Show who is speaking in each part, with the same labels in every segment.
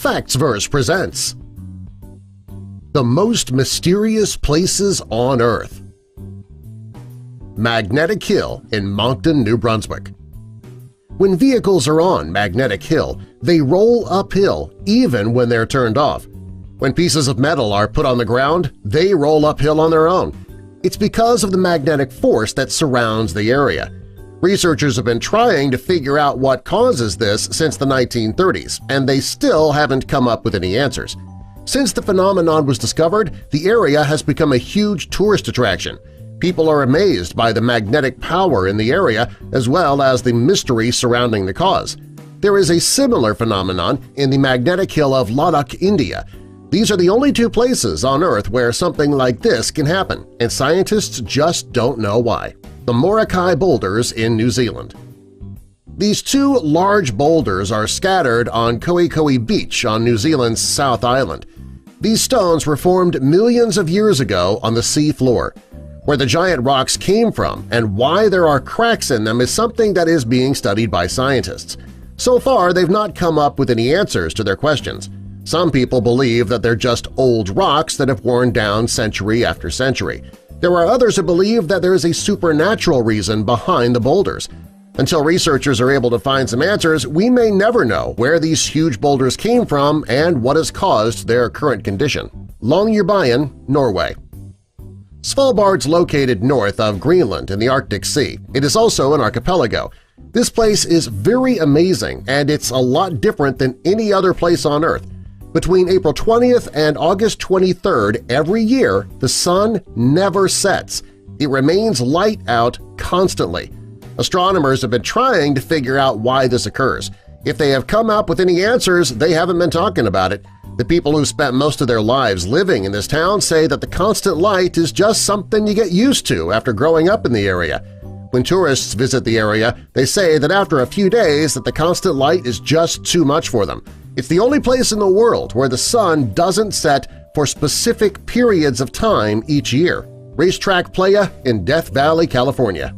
Speaker 1: Factsverse presents The Most Mysterious Places on Earth. Magnetic Hill in Moncton, New Brunswick. When vehicles are on Magnetic Hill, they roll uphill even when they're turned off. When pieces of metal are put on the ground, they roll uphill on their own. It's because of the magnetic force that surrounds the area. Researchers have been trying to figure out what causes this since the 1930s, and they still haven't come up with any answers. Since the phenomenon was discovered, the area has become a huge tourist attraction. People are amazed by the magnetic power in the area as well as the mystery surrounding the cause. There is a similar phenomenon in the Magnetic Hill of Ladakh, India. These are the only two places on Earth where something like this can happen, and scientists just don't know why. The Morokai Boulders in New Zealand. These two large boulders are scattered on Koikoi Beach on New Zealand's South Island. These stones were formed millions of years ago on the sea floor. Where the giant rocks came from and why there are cracks in them is something that is being studied by scientists. So far, they've not come up with any answers to their questions. Some people believe that they're just old rocks that have worn down century after century. There are others who believe that there is a supernatural reason behind the boulders. Until researchers are able to find some answers, we may never know where these huge boulders came from and what has caused their current condition. Longyearbyen, Norway. Svalbard's located north of Greenland in the Arctic Sea. It is also an archipelago. This place is very amazing, and it's a lot different than any other place on Earth. Between April 20th and August 23rd every year, the sun never sets. It remains light out constantly. Astronomers have been trying to figure out why this occurs. If they have come up with any answers, they haven't been talking about it. The people who spent most of their lives living in this town say that the constant light is just something you get used to after growing up in the area. When tourists visit the area, they say that after a few days that the constant light is just too much for them. It's the only place in the world where the sun doesn't set for specific periods of time each year. Racetrack Playa in Death Valley, California.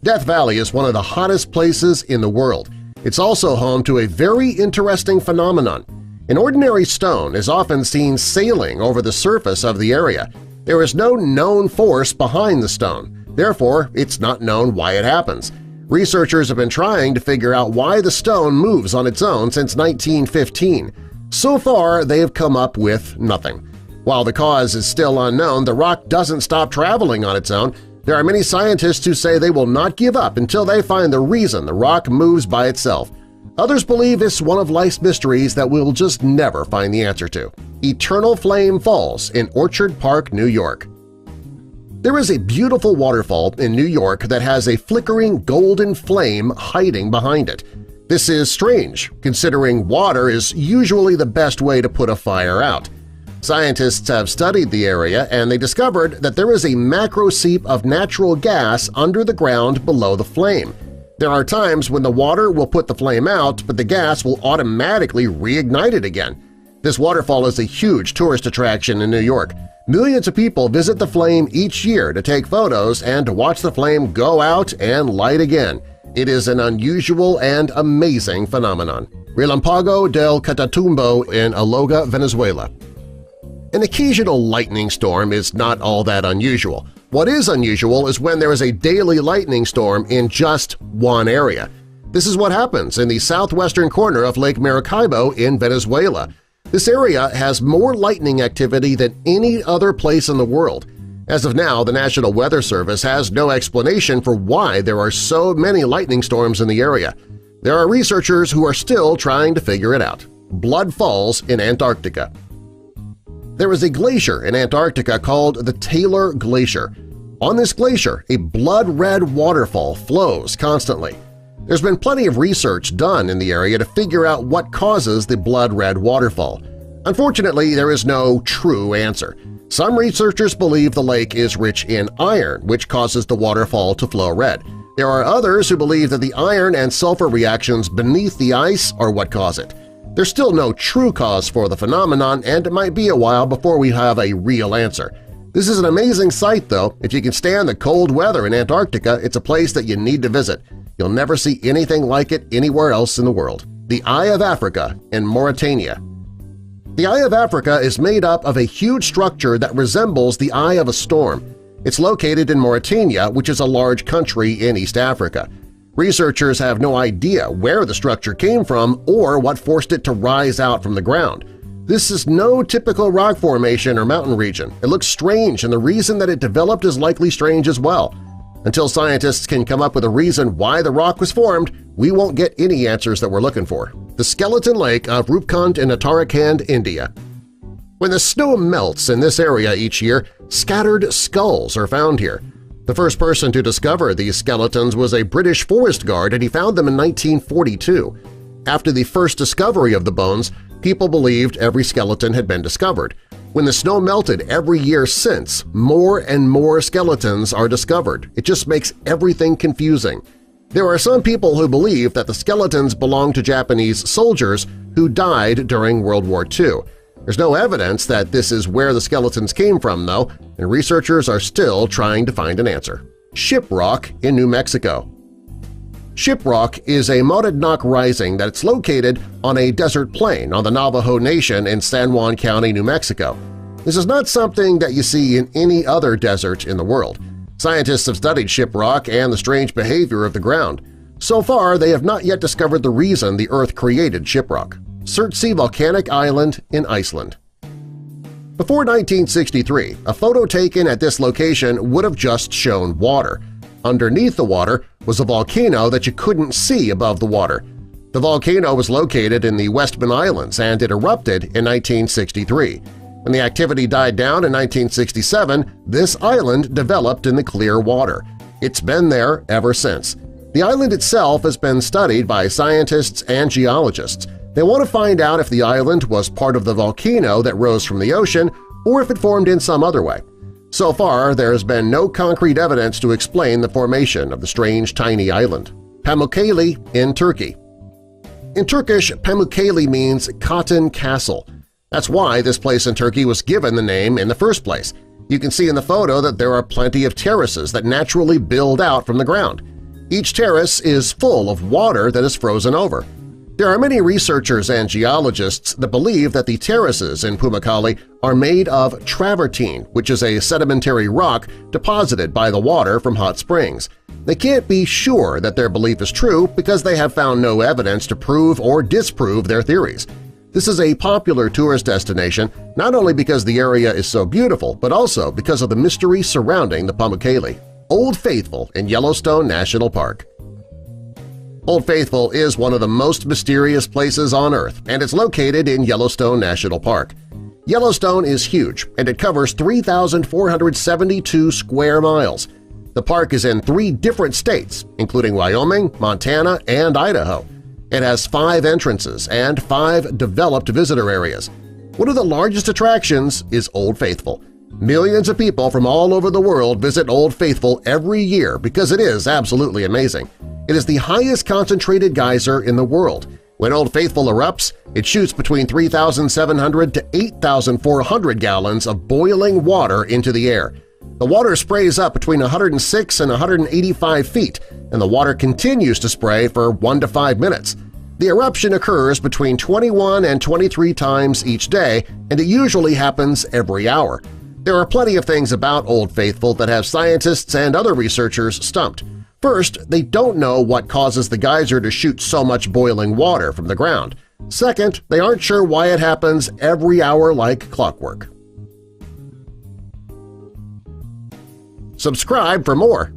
Speaker 1: Death Valley is one of the hottest places in the world. It's also home to a very interesting phenomenon. An ordinary stone is often seen sailing over the surface of the area. There is no known force behind the stone, therefore it's not known why it happens. Researchers have been trying to figure out why the stone moves on its own since 1915. So far, they have come up with nothing. While the cause is still unknown, the rock doesn't stop traveling on its own. There are many scientists who say they will not give up until they find the reason the rock moves by itself. Others believe it's one of life's mysteries that we'll just never find the answer to. Eternal Flame Falls in Orchard Park, New York. There is a beautiful waterfall in New York that has a flickering golden flame hiding behind it. This is strange, considering water is usually the best way to put a fire out. Scientists have studied the area and they discovered that there is a macro seep of natural gas under the ground below the flame. There are times when the water will put the flame out, but the gas will automatically reignite it again. This waterfall is a huge tourist attraction in New York. Millions of people visit the flame each year to take photos and to watch the flame go out and light again. It is an unusual and amazing phenomenon. Relampago del Catatumbo in Aloga, Venezuela. An occasional lightning storm is not all that unusual. What is unusual is when there is a daily lightning storm in just one area. This is what happens in the southwestern corner of Lake Maracaibo in Venezuela. This area has more lightning activity than any other place in the world. As of now, the National Weather Service has no explanation for why there are so many lightning storms in the area. There are researchers who are still trying to figure it out. Blood Falls in Antarctica. There is a glacier in Antarctica called the Taylor Glacier. On this glacier, a blood-red waterfall flows constantly. There's been plenty of research done in the area to figure out what causes the blood-red waterfall. Unfortunately, there is no true answer. Some researchers believe the lake is rich in iron, which causes the waterfall to flow red. There are others who believe that the iron and sulfur reactions beneath the ice are what cause it. There's still no true cause for the phenomenon, and it might be a while before we have a real answer. This is an amazing sight, though. If you can stand the cold weather in Antarctica, it's a place that you need to visit. You'll never see anything like it anywhere else in the world. the Eye of Africa in Mauritania. The Eye of Africa is made up of a huge structure that resembles the eye of a storm. It's located in Mauritania, which is a large country in East Africa. Researchers have no idea where the structure came from or what forced it to rise out from the ground. This is no typical rock formation or mountain region. It looks strange, and the reason that it developed is likely strange as well. Until scientists can come up with a reason why the rock was formed, we won't get any answers that we're looking for. The Skeleton Lake of Rupkund in Uttarakhand, India. When the snow melts in this area each year, scattered skulls are found here. The first person to discover these skeletons was a British forest guard, and he found them in 1942. After the first discovery of the bones, people believed every skeleton had been discovered. When the snow melted every year since, more and more skeletons are discovered. It just makes everything confusing. There are some people who believe that the skeletons belong to Japanese soldiers who died during World War II. There's no evidence that this is where the skeletons came from, though, and researchers are still trying to find an answer. Shiprock in New Mexico. Shiprock is a Monadnock rising that's located on a desert plain on the Navajo Nation in San Juan County, New Mexico. This is not something that you see in any other desert in the world. Scientists have studied Shiprock and the strange behavior of the ground. So far, they have not yet discovered the reason the Earth created Shiprock. Surtsey Volcanic Island in Iceland. Before 1963, a photo taken at this location would have just shown water. Underneath the water was a volcano that you couldn't see above the water. The volcano was located in the Westman Islands and it erupted in 1963. When the activity died down in 1967, this island developed in the clear water. It's been there ever since. The island itself has been studied by scientists and geologists. They want to find out if the island was part of the volcano that rose from the ocean or if it formed in some other way. So far, there has been no concrete evidence to explain the formation of the strange tiny island. Pamukkale in Turkey. In Turkish, Pamukkale means cotton castle. That's why this place in Turkey was given the name in the first place. You can see in the photo that there are plenty of terraces that naturally build out from the ground. Each terrace is full of water that is frozen over. There are many researchers and geologists that believe that the terraces in Pamukkale are made of travertine, which is a sedimentary rock deposited by the water from hot springs. They can't be sure that their belief is true because they have found no evidence to prove or disprove their theories. This is a popular tourist destination not only because the area is so beautiful, but also because of the mystery surrounding the Pamukkale. Old Faithful in Yellowstone National Park. Old Faithful is one of the most mysterious places on Earth, and it's located in Yellowstone National Park. Yellowstone is huge, and it covers 3,472 square miles. The park is in 3 different states, including Wyoming, Montana, and Idaho. It has 5 entrances and 5 developed visitor areas. One of the largest attractions is Old Faithful. Millions of people from all over the world visit Old Faithful every year because it is absolutely amazing. It is the highest concentrated geyser in the world. When Old Faithful erupts, it shoots between 3,700 to 8,400 gallons of boiling water into the air. The water sprays up between 106 and 185 feet, and the water continues to spray for 1 to 5 minutes. The eruption occurs between 21 and 23 times each day, and it usually happens every hour. There are plenty of things about Old Faithful that have scientists and other researchers stumped. First, they don't know what causes the geyser to shoot so much boiling water from the ground. Second, they aren't sure why it happens every hour like clockwork. Subscribe for more.